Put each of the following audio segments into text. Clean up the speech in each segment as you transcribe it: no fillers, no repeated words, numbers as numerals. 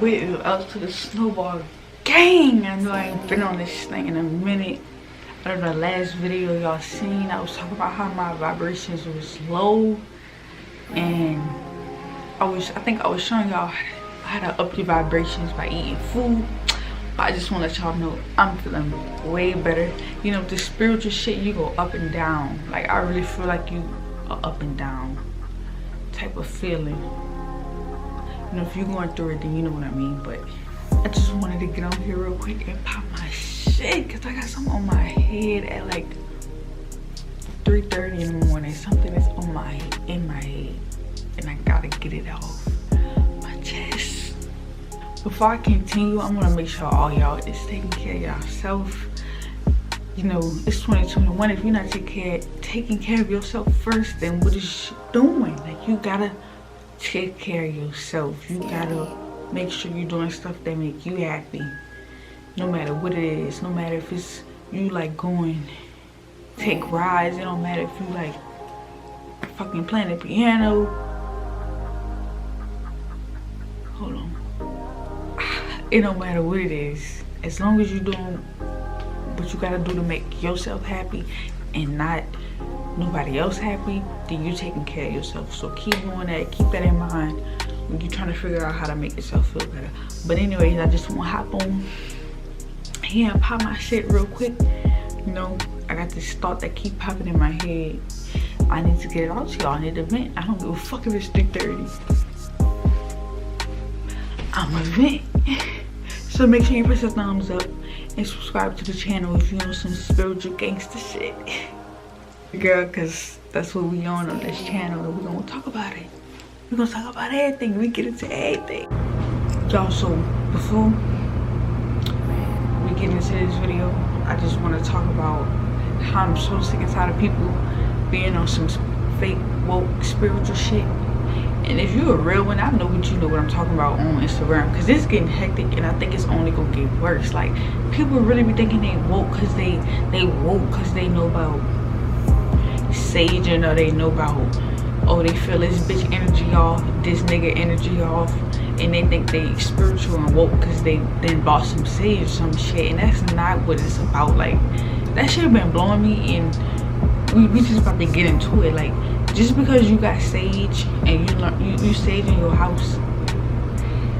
with us to the snowball gang. I know I ain't been on this thing in a minute. I don't know, the last video y'all seen, I was talking about how my vibrations was low, and I think I was showing y'all how to up your vibrations by eating food. But I just want to let y'all know I'm feeling way better. You know, the spiritual shit, you go up and down. Like, I really feel like you are up and down type of feeling. You know, if you're going through it, then you know what I mean. But I just wanted to get on here real quick and pop my shit, because I got something on my head at like 3:30 in the morning. Something is in my head, and I gotta get it off my chest. Before I continue, I'm gonna make sure all y'all is taking care of yourself. You know, it's 2021. If you're not taking care of yourself first, then what is you doing? Like, you gotta take care of yourself. You gotta make sure you're doing stuff that make you happy, no matter what it is. No matter if it's you like going take rides, it don't matter if you like fucking playing the piano. Hold on. It don't matter what it is, as long as you're doing what you gotta do to make yourself happy and not nobody else happy, then you're taking care of yourself. So keep doing that, keep that in mind when you're trying to figure out how to make yourself feel better. But anyways, I just want to hop on here and pop my shit real quick. You know, I got this thought that keep popping in my head. I need to get it out to y'all. I need to vent. I don't give a fuck if it's 3:30. I'm a vent. So make sure you press the thumbs up and subscribe to the channel if you know some spiritual gangster shit. Girl, cause that's what we on this channel, and we're gonna talk about it. We're gonna talk about everything. We get into everything. Y'all, so before we get into this video, I just want to talk about how I'm so sick and tired of people being on some fake woke spiritual shit. And if you're a real one, I know what I'm talking about on Instagram, because it's getting hectic, and I think it's only gonna get worse. Like, people really be thinking they woke because they woke because they know about saging, or they know about, oh, they feel this bitch energy off, this nigga energy off, and they think they spiritual and woke because they then bought some sage or some shit. And that's not what it's about. Like, that shit been blowing me, and we just about to get into it. Like, just because you got sage and you sage in your house,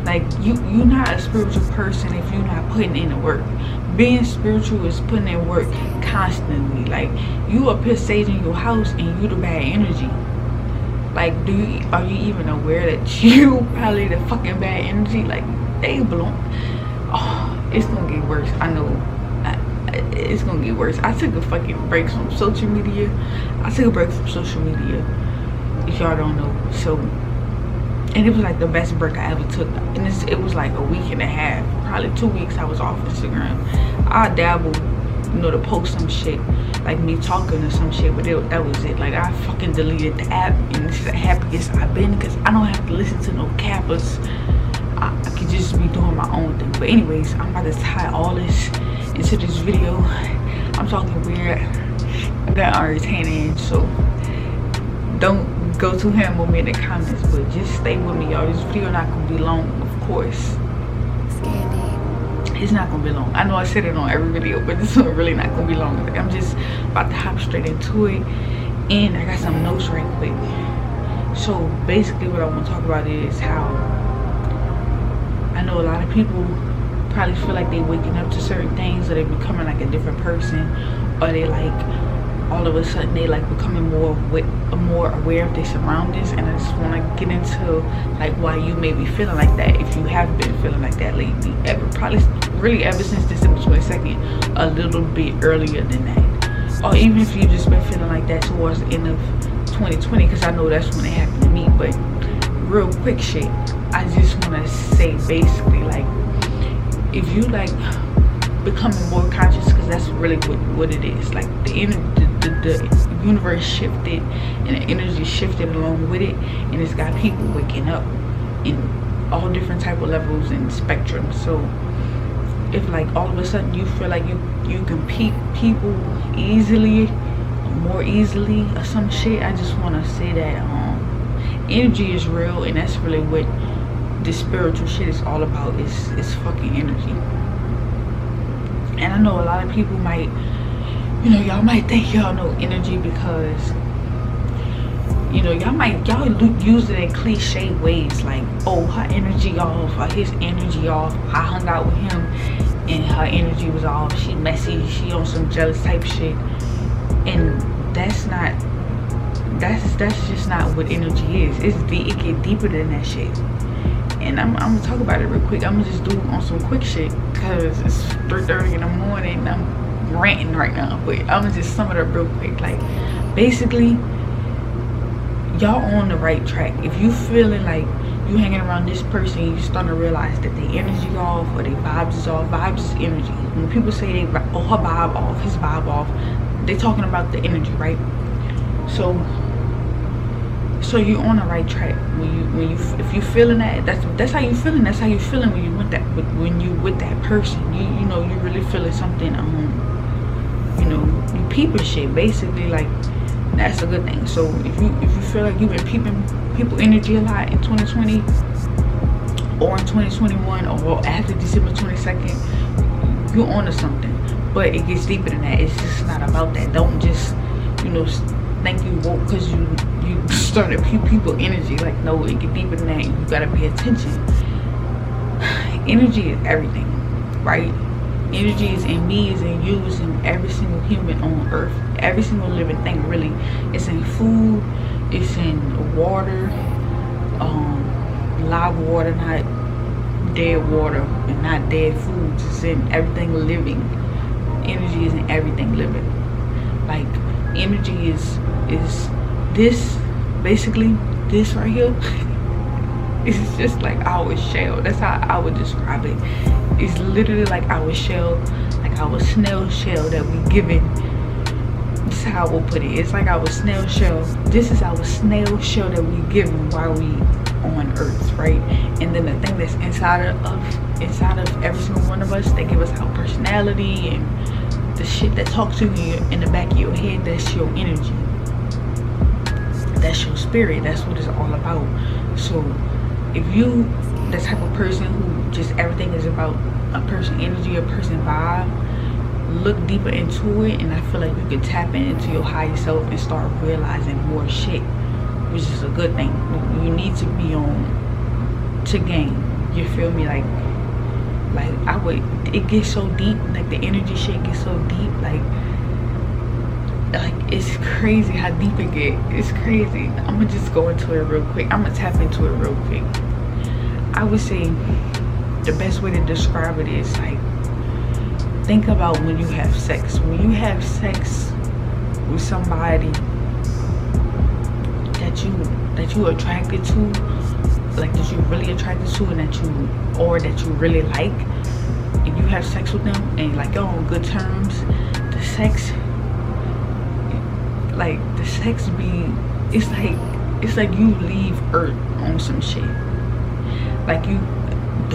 like, you're not a spiritual person if you're not putting in the work. Being spiritual is putting in work constantly. Like, you up here saging your house and you the bad energy. Like, are you even aware that you probably the fucking bad energy? Like, they blown. Oh, it's gonna get worse. I know. It's gonna get worse. I took a fucking break from social media. If y'all don't know. So, and it was like the best break I ever took. And it was like a week and a half, probably 2 weeks I was off Instagram. I dabbled, you know, to post some shit, like me talking or some shit, but that was it. Like, I fucking deleted the app, and this is the happiest I've been, because I don't have to listen to no cappers. I could just be doing my own thing. But anyways, I'm about to tie all this into this video. I'm talking weird, that are entertaining, so don't go too ham with me in the comments, but just stay with me, y'all. This video not gonna be long, of course. It's not gonna be long. I know I said it on every video, but this one really not gonna be long. I'm just about to hop straight into it, and I got some notes right quick. So basically what I want to talk about is how I know a lot of people probably feel like they waking up to certain things, or they becoming like a different person, or they like all of a sudden they like becoming more aware of their surroundings. And I just want to get into like why you may be feeling like that, if you have been feeling like that lately, probably really ever since December 22nd, a little bit earlier than that, or even if you just been feeling like that towards the end of 2020, because I know that's when it happened to me. But real quick shit, I just want to say basically, like, if you like becoming more conscious, because that's really what it is. Like, the universe shifted and the energy shifted along with it, and it's got people waking up in all different type of levels and spectrums. So if like all of a sudden you feel like you can peep people easily, more easily, or some shit, I just want to say that energy is real, and that's really what this spiritual shit is all about is fucking energy. And I know a lot of people might, you know, y'all might think y'all know energy because, you know, y'all use it in cliche ways like, oh, her energy off, or his energy off. I hung out with him and her energy was off. She messy, she on some jealous type shit. And that's just not what energy is. It get deeper than that shit. And I'm gonna talk about it real quick. I'm gonna just do it on some quick shit because it's 3:30 in the morning and I'm ranting right now. But I'm gonna just sum it up real quick. Like, basically, y'all on the right track. If you feeling like you hanging around this person, you starting to realize that their energy off or their vibes is off. Vibes is energy. When people say her vibe off, his vibe off, they talking about the energy, right? So you're on the right track. If you feeling that, that's how you feeling. That's how you feeling when you with that person. You know, you really feeling something. You know, you peeping shit. Basically, like, that's a good thing. So if you feel like you've been peeping people energy a lot in 2020 or in 2021 or after December 22nd, you're on to something. But it gets deeper than that. It's just not about that. Don't just, you know, think you woke because you started people energy. Like, no, it get deeper than that. You gotta pay attention. Energy is everything, right? Energy is in me, is in you, is in every single human on earth, every single living thing. Really, it's in food, it's in water, live water, not dead water, and not dead foods. It's in everything living. Energy is in everything living. Like, energy is this, basically this right here. It's just like our shell. That's how I would describe it. It's literally like our shell, like our snail shell that we given. This is how I will put it. It's like our snail shell. This is our snail shell that we given while we on earth, right? And then the thing that's inside of every single one of us, that give us our personality and the shit that talks to you in the back of your head, that's your energy. That's your spirit. That's what it's all about. So if you the type of person who just everything is about a person energy, a person vibe, look deeper into it, and I feel like you can tap into your higher self and start realizing more shit, which is a good thing. You need to be on to gain. You feel me? Like it gets so deep. Like, the energy shit gets so deep. Like it's crazy how deep it get. It's crazy. I'm gonna just go into it real quick. I'm gonna tap into it real quick. I would say the best way to describe it is, like, think about when you have sex. When you have sex with somebody that you attracted to, like, that you really attracted to, and that you really like, and you have sex with them and like y'all on good terms, the sex be, it's like you leave Earth on some shit. Like, you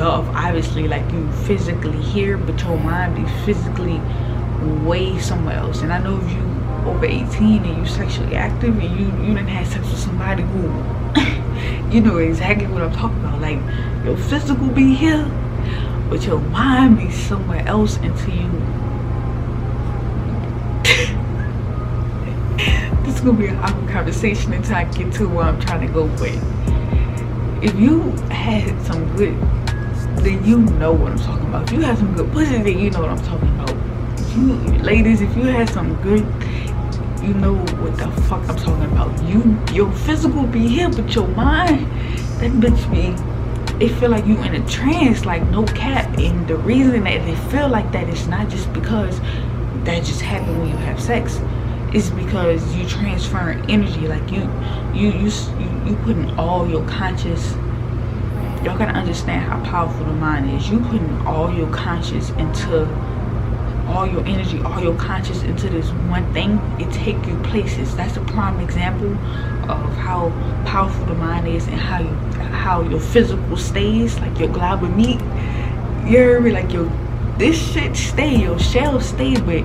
obviously, like, you physically here, but your mind be physically way somewhere else. And I know if you over 18 and you sexually active and you didn't have sex with somebody who you know exactly what I'm talking about. Like, your physical be here, but your mind be somewhere else until you this is gonna be an awkward conversation until I get to where I'm trying to go with. If you had some good, then you know what I'm talking about. If you had some good pussy, then you know what I'm talking about. Ladies, if you had some good, you know what the fuck I'm talking about. Your physical be here, but your mind, that bitch be, it feel like you in a trance, like, no cap. And the reason that they feel like that is not just because that just happened when you have sex. It's because you transferring energy. Like, you putting all your conscious, y'all gotta understand how powerful the mind is. You putting all your conscious into, all your energy, all your conscious into this one thing. It take you places. That's a prime example of how powerful the mind is, and how your physical stays, like your glob of meat, you hear me? Like, this shit stay, your shell stay, but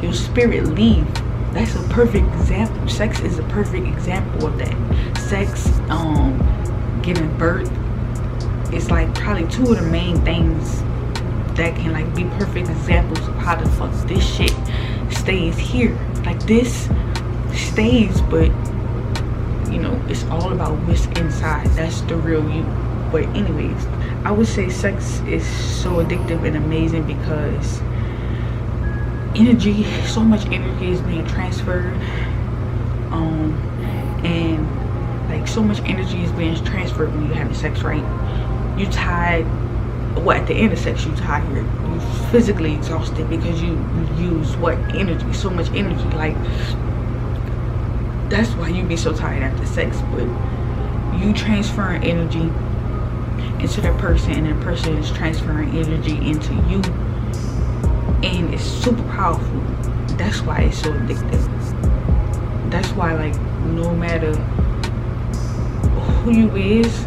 your spirit leave. That's a perfect example. Sex is a perfect example of that. Sex, giving birth, it's like probably two of the main things that can like be perfect examples of how the fuck this shit stays here. Like this stays, but you know, it's all about what's inside. That's the real you. But anyways, I would say sex is so addictive and amazing because energy, so much energy is being transferred, and like so much energy is being transferred when you're having sex, right? You tired, well, at the end of sex you tired, you physically exhausted because you use what energy, so much energy. Like that's why you be so tired after sex. But you transferring energy into that person, and that person is transferring energy into you, and it's super powerful. That's why it's so addictive. That's why, like, no matter who you is,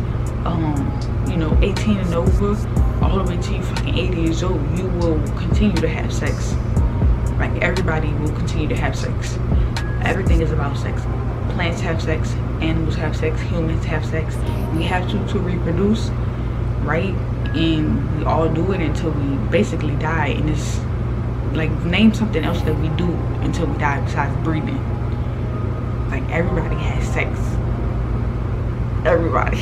you know, 18 and over, all the way to you fucking 80 years old, you will continue to have sex. Like, everybody will continue to have sex. Everything is about sex. Plants have sex, animals have sex, humans have sex. We have to reproduce, right? And we all do it until we basically die. And it's like, name something else that we do until we die besides breathing. Like, everybody has sex. Everybody.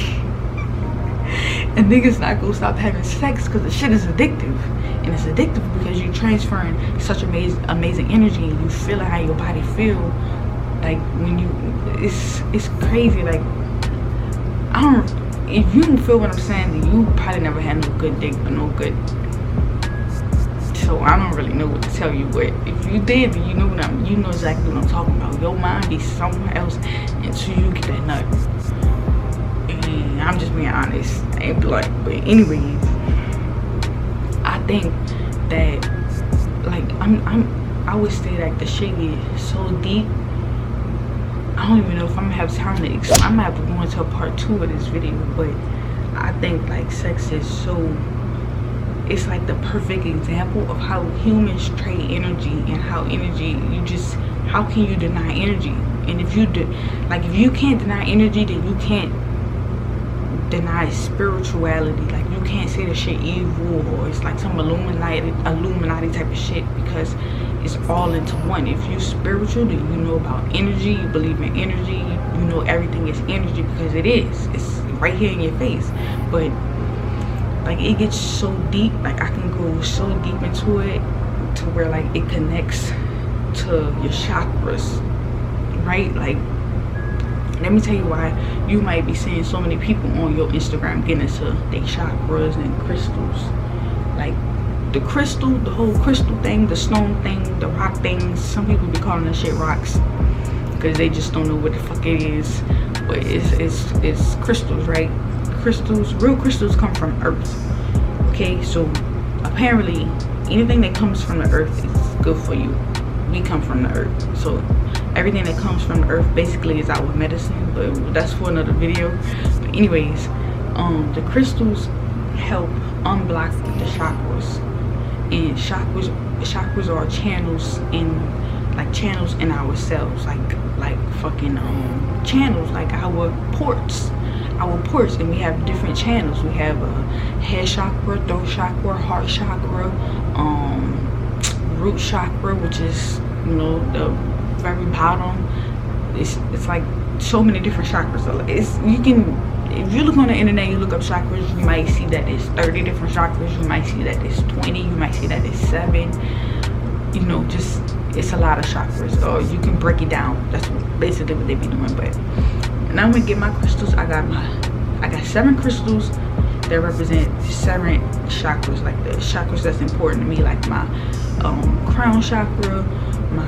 And niggas not gonna stop having sex because the shit is addictive. And it's addictive because you're transferring such amazing energy, and you feeling how your body feel. Like when you, it's crazy. Like, I don't, if you don't feel what I'm saying, then you probably never had no good dick or no good. So I don't really know what to tell you, but if you did, then you know you know exactly what I'm talking about. Your mind be somewhere else until you get that nut. And I'm just being honest, I ain't blunt. But anyways, I think that like I would say like the shit is so deep. I don't even know if I'm gonna have time to explain. I'm gonna have to go into a part 2 of this video, but I think like sex is so, it's like the perfect example of how humans trade energy, and how energy, how can you deny energy? And if you if you can't deny energy, then you can't deny spirituality. Like, you can't say the shit evil, or it's like some Illuminati type of shit, because it's all into one. If you're spiritual, then you know about energy, you believe in energy, you know everything is energy, because it's right here in your face. But like, it gets so deep. Like, I can go so deep into it to where like it connects to your chakras, right? Like, let me tell you why you might be seeing so many people on your Instagram getting into their chakras and crystals. Like the crystal, the whole crystal thing, the stone thing, the rock things. Some people be calling that shit rocks because they just don't know what the fuck it is. But it's crystals, right? Crystals, real crystals come from earth. Okay, so apparently anything that comes from the earth is good for you. We come from the earth, so everything that comes from the earth basically is our medicine, but that's for another video. But anyways, the crystals help unblock the chakras, and chakras are channels in ourselves, like fucking channels, like our ports, and we have different channels. We have a head chakra, throat chakra, heart chakra, root chakra, which is, you know, the very bottom. It's like so many different chakras. So if you look on the internet, you look up chakras, you might see that it's 30 different chakras, you might see that it's 20, you might see that it's 7. You know, just, it's a lot of chakras. Or you can break it down. That's basically what they be doing. But now I'm gonna get my crystals. I got 7 crystals that represent 7 chakras, like the chakras that's important to me, like my crown chakra, my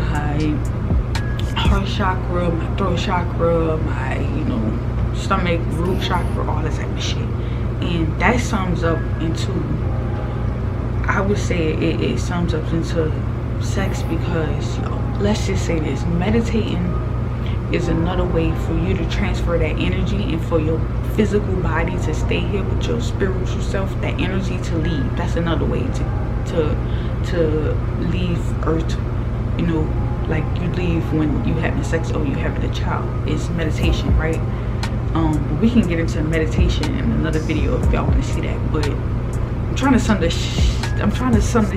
heart chakra, my throat chakra, my, you know, stomach, root chakra, all that type of shit. And that sums up into, I would say it sums up into sex, because let's just say this, meditating is another way for you to transfer that energy, and for your physical body to stay here, but your spiritual self, that energy to leave. That's another way to leave earth. You know, like you leave when you having sex or you having a child. It's meditation, right? But we can get into meditation in another video if y'all want to see that. But I'm trying to sum this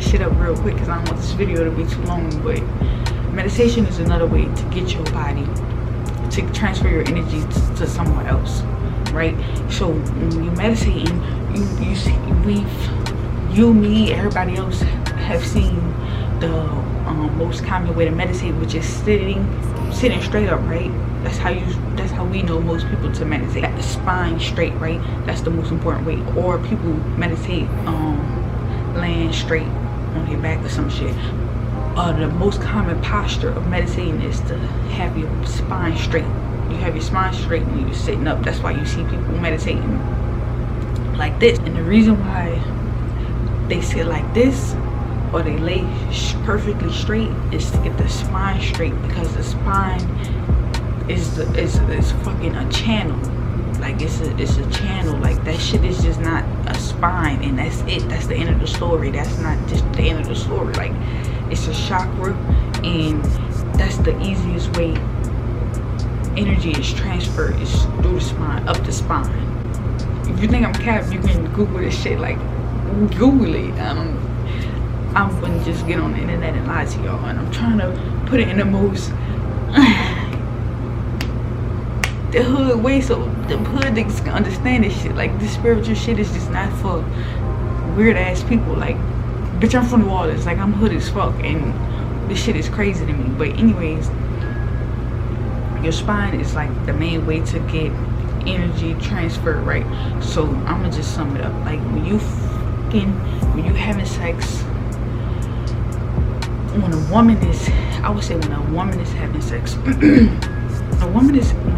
shit up real quick because I don't want this video to be too long. But meditation is another way to get your body to transfer your energy to somewhere else, right? So when you meditating, you see, me, everybody else have seen the most common way to meditate, which is sitting straight up, right? That's how we know most people to meditate. Got the spine straight, right? That's the most important way. Or people meditate laying straight on their back or some shit. The most common posture of meditating is to have your spine straight. You have your spine straight when you're sitting up. That's why you see people meditating like this. And the reason why they sit like this or they lay perfectly straight is to get the spine straight, because the spine is fucking a channel. Like it's a channel. Like that shit is just not a spine and that's it. That's the end of the story. That's not just the end of the story. Like it's a chakra, and that's the easiest way energy is transferred, is through the spine, up the spine. If you think I'm cap, you can Google this shit. Like Google it. I wouldn't just get on the internet and lie to y'all, and I'm trying to put it in the most the hood way so the hood niggas can understand this shit. Like this spiritual shit is just not for weird ass people. Like, bitch, I'm from New Orleans. Like, I'm hood as fuck, and this shit is crazy to me. But anyways, your spine is like the main way to get energy transferred, right? So I'm gonna just sum it up. Like when you having sex, when a woman is having sex, when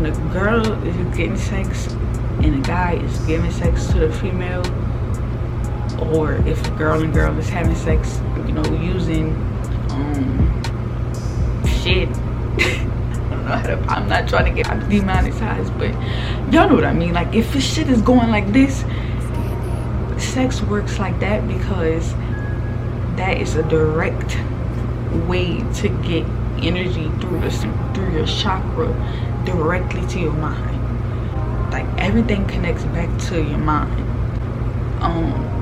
a girl is getting sex and a guy is giving sex to the female, or if a girl and girl is having sex, you know, using shit. I'm not trying to get demonetized, but y'all know what I mean. Like if this shit is going like this, sex works like that because that is a direct way to get energy through your chakra directly to your mind. Like everything connects back to your mind.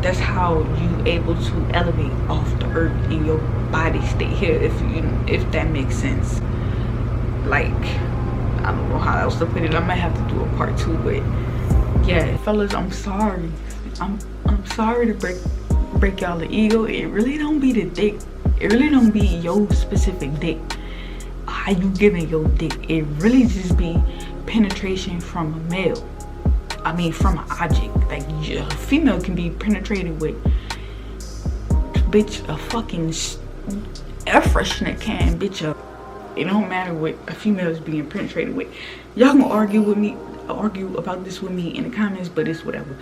That's how you able to elevate off the earth and your body stay here, if that makes sense. Like, I don't know how else to put it. I might have to do a part 2, but yeah, fellas, I'm sorry. I'm sorry to break y'all the ego. It really don't be the dick. It really don't be your specific dick. How you giving your dick? It really just be penetration from a male. I mean, from an object. Like a female can be penetrated with, bitch, a fucking air freshener can, bitch, up. It don't matter what a female is being penetrated with. Y'all gonna argue about this with me in the comments, but it's whatever.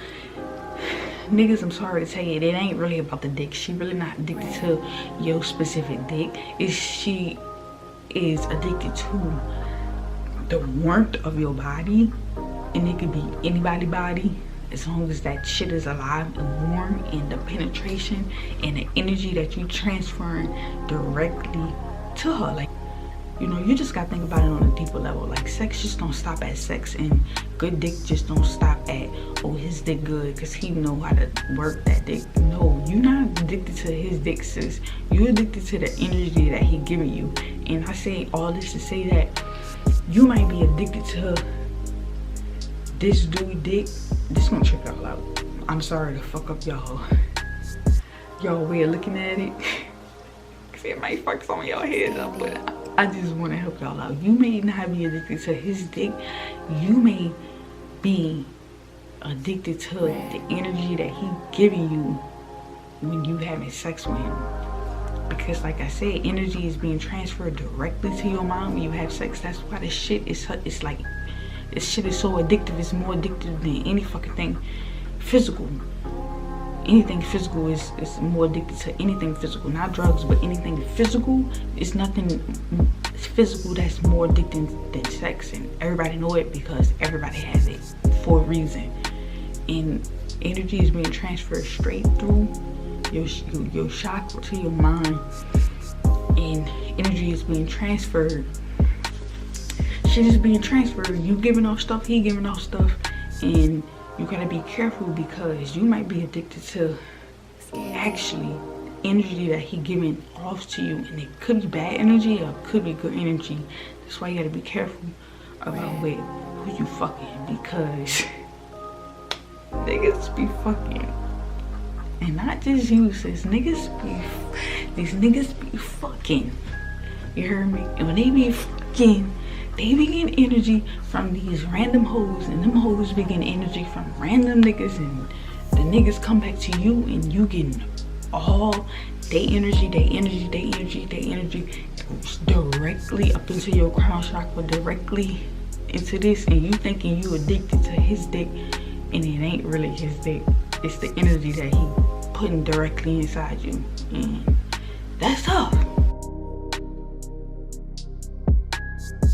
Niggas, I'm sorry to tell you, it ain't really about the dick. She really not addicted to your specific dick. She is addicted to the warmth of your body, and it could be anybody's body, as long as that shit is alive and warm, and the penetration and the energy that you transferring directly to her. Like, you know, you just gotta think about it on a deeper level. Like, sex just don't stop at sex, and good dick just don't stop at, oh, his dick good because he know how to work that dick. No, you're not addicted to his dick, sis. You're addicted to the energy that he giving you. And I say all this to say that you might be addicted to this dude dick. This gonna trip y'all out. I'm sorry to fuck up y'all way of looking at it. Cause it might fuck some of y'all heads up, but I just want to help y'all out. You may not be addicted to his dick. You may be addicted to the energy that he giving you when you having sex with him. Because like I said, energy is being transferred directly to your mind when you have sex. That's why this shit is, it's like, this shit is so addictive. It's more addictive than any fucking thing physical. Anything physical is more addicted to anything physical. Not drugs, but anything physical. It's nothing physical that's more addicting than sex. And everybody know it because everybody has it for a reason. And energy is being transferred straight through your chakra to your mind. And energy is being transferred shit is being transferred. You giving off stuff, he giving off stuff, and you gotta be careful because you might be addicted to actually energy that he giving off to you, and it could be bad energy or it could be good energy. That's why you gotta be careful about with who you fucking, because niggas be fucking, and not just you, sis. These niggas be fucking. You heard me? And when they be fucking, they be getting energy from these random hoes, and them hoes be getting energy from random niggas, and the niggas come back to you, and you getting all they energy goes directly up into your crown chakra, directly into this, and you thinking you addicted to his dick, and it ain't really his dick. It's the energy that he putting directly inside you, and that's tough.